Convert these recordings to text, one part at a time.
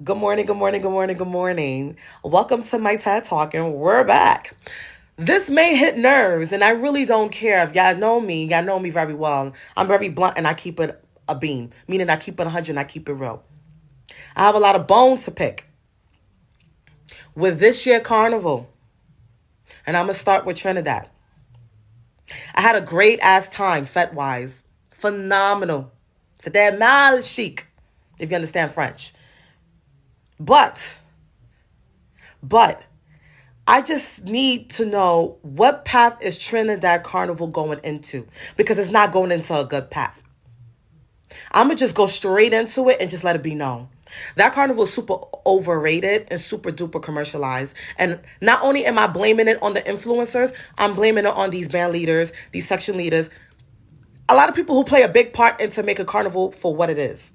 Good morning, good morning, good morning, good morning. Welcome to my TED Talk, and we're back. This may hit nerves, and I really don't care. If y'all know me very well. I'm very blunt, and I keep it a beam, meaning I keep it 100 and I keep it real. I have a lot of bones to pick with this year carnival, and I'm going to start with Trinidad. I had a great ass time, fet wise. Phenomenal. C'était mal chic, if you understand French. But, but, I just need to know what path is Trinidad Carnival going into because it's not going into a good path. I'm going to just go straight into it and just let it be known. That carnival is super overrated and super duper commercialized. And not only am I blaming it on the influencers, I'm blaming it on these band leaders, these section leaders, a lot of people who play a big part into make a carnival for what it is.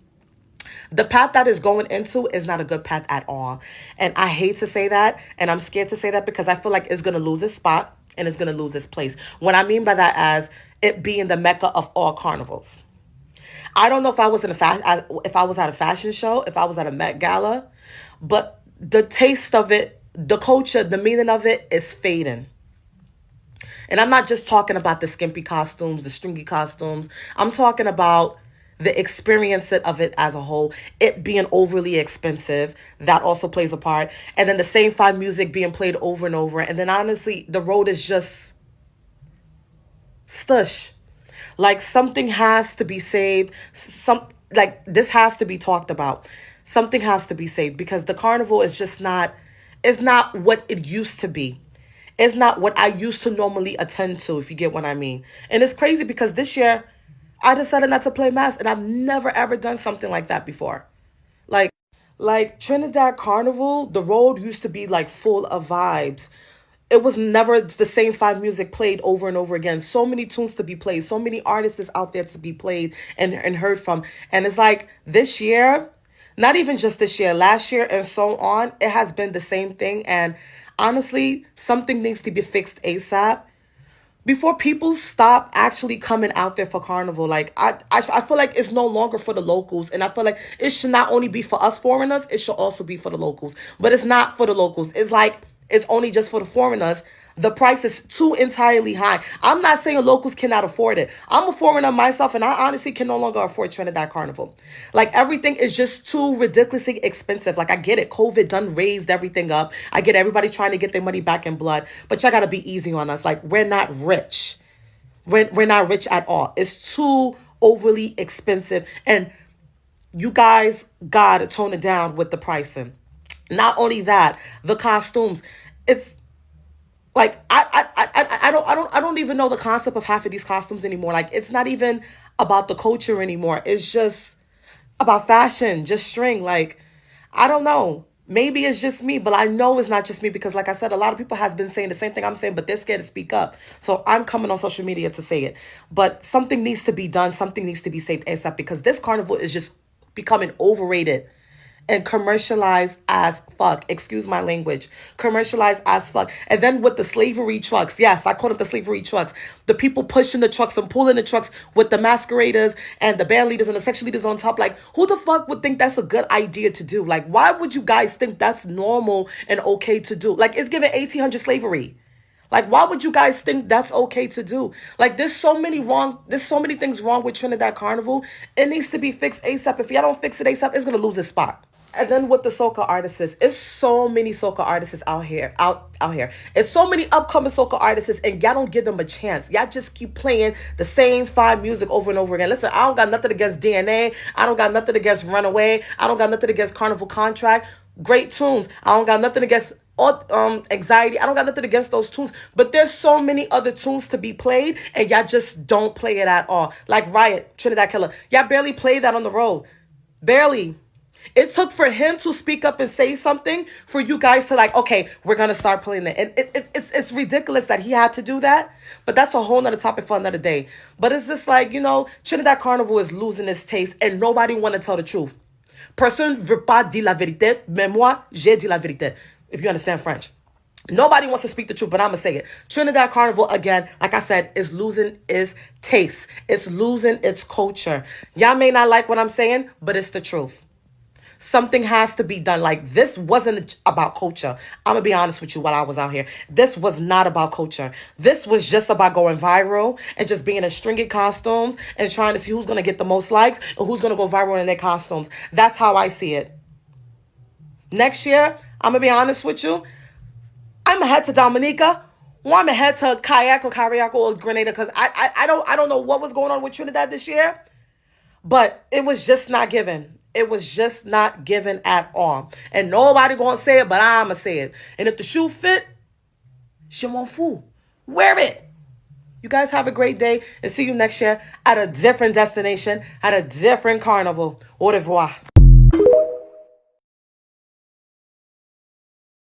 The path that is going into is not a good path at all. And I hate to say that, and I'm scared to say that because I feel like it's going to lose its spot and it's going to lose its place. What I mean by that as it being the mecca of all carnivals. I don't know if I was if I was at a fashion show, if I was at a Met Gala, but the taste of it, the culture, the meaning of it is fading. And I'm not just talking about the skimpy costumes, the stringy costumes. I'm talking about the experience of it as a whole, it being overly expensive, that also plays a part. And then the same five music being played over and over. And then honestly, the road is just stush. Like something has to be saved. This has to be talked about. Something has to be saved because the carnival is just not, it's not what it used to be. It's not what I used to normally attend to, if you get what I mean. And it's crazy because this year, I decided not to play mass, and I've never ever done something like that before. Like, like Trinidad Carnival, the road used to be like full of vibes. It was never the same five music played over and over again. So many tunes to be played, so many artists out there to be played and heard from. And it's like this year, not even just this year, last year and so on, it has been the same thing. And honestly, something needs to be fixed ASAP before people stop actually coming out there for carnival. Like I feel like it's no longer for the locals, and I feel like it should not only be for us foreigners, it should also be for the locals. But it's not for the locals. It's like it's only just for the foreigners. The price is too entirely high. I'm not saying locals cannot afford it. I'm a foreigner myself, and I honestly can no longer afford Trinidad Carnival. Like everything is just too ridiculously expensive. Like I get it, COVID done raised everything up. I get everybody trying to get their money back in blood, but y'all gotta be easy on us. Like we're not rich. We're not rich at all. It's too overly expensive, and you guys gotta tone it down with the pricing. Not only that, the costumes. It's like I don't even know the concept of half of these costumes anymore. Like it's not even about the culture anymore. It's just about fashion, just string. Like I don't know. Maybe it's just me, but I know it's not just me because like I said, a lot of people has been saying the same thing I'm saying, but they're scared to speak up. So I'm coming on social media to say it. But something needs to be done. Something needs to be saved ASAP because this carnival is just becoming overrated and commercialized as fuck. Excuse my language. Commercialized as fuck. And then with the slavery trucks. Yes, I call them the slavery trucks. The people pushing the trucks and pulling the trucks with the masqueraders and the band leaders and the section leaders on top. Like, who the fuck would think that's a good idea to do? Like, why would you guys think that's normal and okay to do? Like, it's giving 1800 slavery. Like, why would you guys think that's okay to do? Like, there's so many things wrong with Trinidad Carnival. It needs to be fixed ASAP. If y'all don't fix it ASAP, it's gonna lose its spot. And then with the soca artists, it's so many soca artists out here. It's so many upcoming soca artists, and y'all don't give them a chance. Y'all just keep playing the same five music over and over again. Listen, I don't got nothing against DNA. I don't got nothing against Runaway. I don't got nothing against Carnival Contract. Great tunes. I don't got nothing against anxiety. I don't got nothing against those tunes, but there's so many other tunes to be played, and y'all just don't play it at all. Like Riot, Trinidad Killer, y'all barely play that on the road. Barely. It took for him to speak up and say something for you guys to like, okay, we're going to start playing it. And it's ridiculous that he had to do that. But that's a whole nother topic for another day. But it's just like, Trinidad Carnival is losing its taste and nobody want to tell the truth. Personne ne veut pas dire la vérité, mais moi, j'ai dit la vérité. If you understand French. Nobody wants to speak the truth, but I'm going to say it. Trinidad Carnival, again, like I said, is losing its taste. It's losing its culture. Y'all may not like what I'm saying, but it's the truth. Something has to be done. Like, this wasn't about culture. I'm going to be honest with you while I was out here. This was not about culture. This was just about going viral and just being in stringed costumes and trying to see who's going to get the most likes and who's going to go viral in their costumes. That's how I see it. Next year, I'm going to be honest with you, I'm going to head to Dominica. Or I'm going to head to Kayak or Grenada, because I don't know what was going on with Trinidad this year. But it was just not given. It was just not given at all. And nobody gonna say it, but I'ma say it. And if the shoe fit, je m'en fous. Wear it. You guys have a great day and see you next year at a different destination, at a different carnival. Au revoir.